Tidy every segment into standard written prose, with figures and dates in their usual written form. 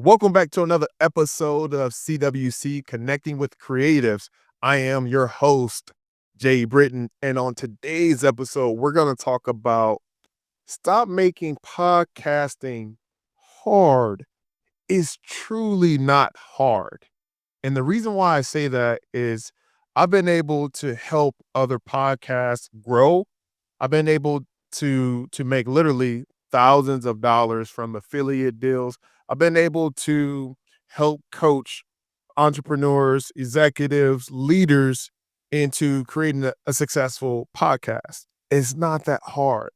Welcome back to another episode of CWC Connecting with Creatives. I am your host, Jay Britton. And on today's episode, we're going to talk about stop making podcasting hard. It's truly not hard. And the reason why I say that is I've been able to help other podcasts grow. I've been able to make literally thousands of dollars from affiliate deals. I've been able to help coach entrepreneurs, executives, leaders into creating a successful podcast. It's not that hard.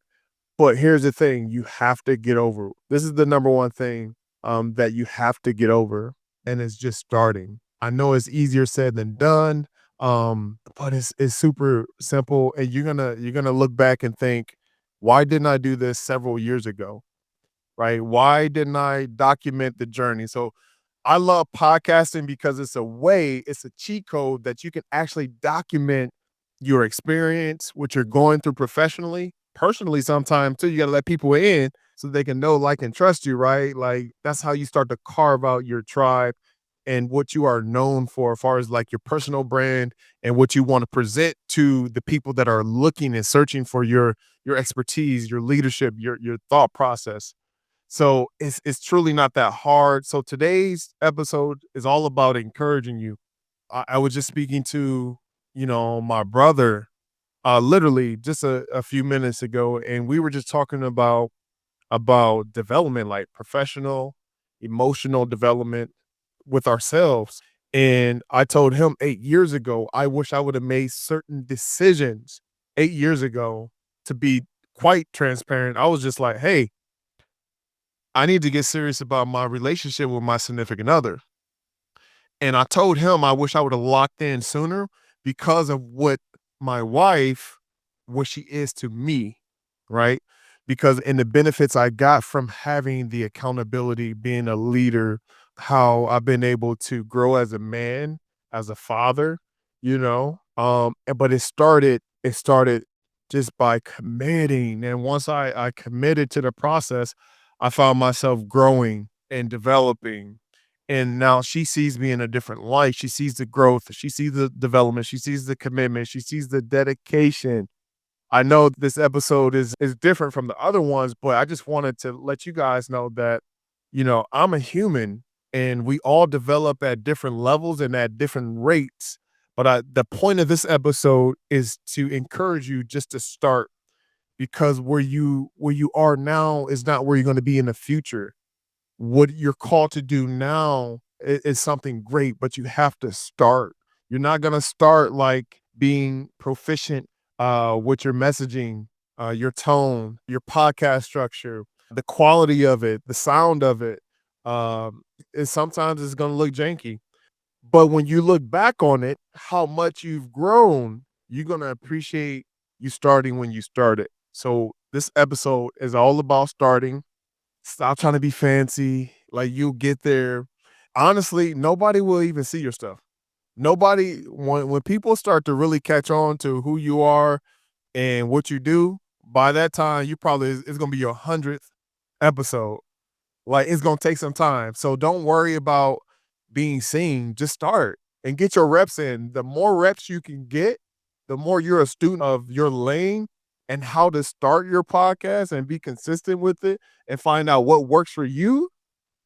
But here's the thing, you have to get over. This is the number one thing that you have to get over, and it's just starting. I know it's easier said than done, but it's super simple, and you're gonna look back and think, why didn't I do this several years ago? Right? Why didn't I document the journey? So I love podcasting because it's a cheat code that you can actually document your experience, what you're going through professionally, personally sometimes too. You got to let people in so they can know, like, and trust you, right? Like that's how you start to carve out your tribe and what you are known for as far as like your personal brand and what you want to present to the people that are looking and searching for your expertise, your leadership, your thought process. So it's truly not that hard. So today's episode is all about encouraging you. I was just speaking to, my brother literally just a few minutes ago, and we were just talking about development, like professional, emotional development with ourselves. And I told him 8 years ago, I wish I would have made certain decisions 8 years ago. To be quite transparent, I was just like, hey, I need to get serious about my relationship with my significant other. And I told him I wish I would have locked in sooner because of what my wife, what she is to me, right? Because in the benefits I got from having the accountability, being a leader, how I've been able to grow as a man, as a father, but it started just by committing. And once I committed to the process, I found myself growing and developing, and now she sees me in a different light. She sees the growth, she sees the development, she sees the commitment, she sees the dedication. I know this episode is different from the other ones, but I just wanted to let you guys know that, I'm a human and we all develop at different levels and at different rates. But the point of this episode is to encourage you just to start, because where you are now is not where you're going to be in the future. What you're called to do now is something great, but you have to start. You're not gonna start like being proficient with your messaging, your tone, your podcast structure, the quality of it, the sound of it. Is sometimes it's gonna look janky. But when you look back on it, how much you've grown, you're gonna appreciate you starting when you started. So this episode is all about starting. Stop trying to be fancy. Like, you'll get there. Honestly, nobody will even see your stuff. Nobody, when people start to really catch on to who you are and what you do, by that time you probably it's gonna be your 100th episode. Like, it's gonna take some time. So don't worry about being seen. Just start and get your reps in. The more reps you can get, the more you're a student of your lane and how to start your podcast and be consistent with it and find out what works for you,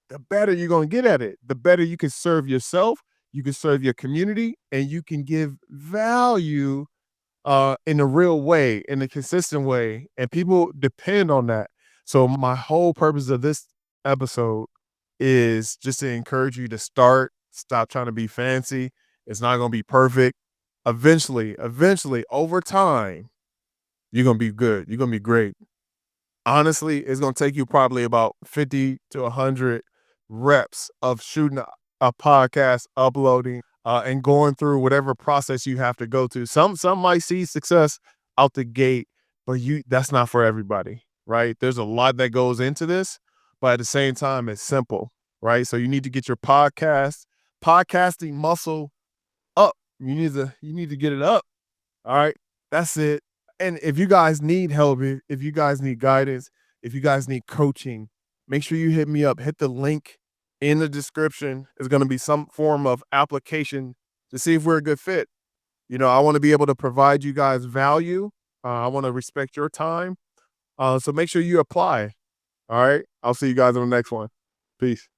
the better you're gonna get at it. The better you can serve yourself, you can serve your community, and you can give value in a real way, in a consistent way, and people depend on that. So my whole purpose of this episode is just to encourage you to start, stop trying to be fancy. It's not going to be perfect. Eventually, over time, you're going to be good. You're going to be great. Honestly, it's going to take you probably about 50 to 100 reps of shooting a podcast, uploading, and going through whatever process you have to go to. Some might see success out the gate, but that's not for everybody, right? There's a lot that goes into this, but at the same time, it's simple, right? So you need to get your podcasting muscle up. You need to get it up. All right. That's it. And if you guys need help, if you guys need guidance, if you guys need coaching, make sure you hit me up. Hit the link In the description is going to be some form of application to see if we're a good fit. I want to be able to provide you guys value. I want to respect your time. So make sure you apply. All right. I'll see you guys on the next one. Peace.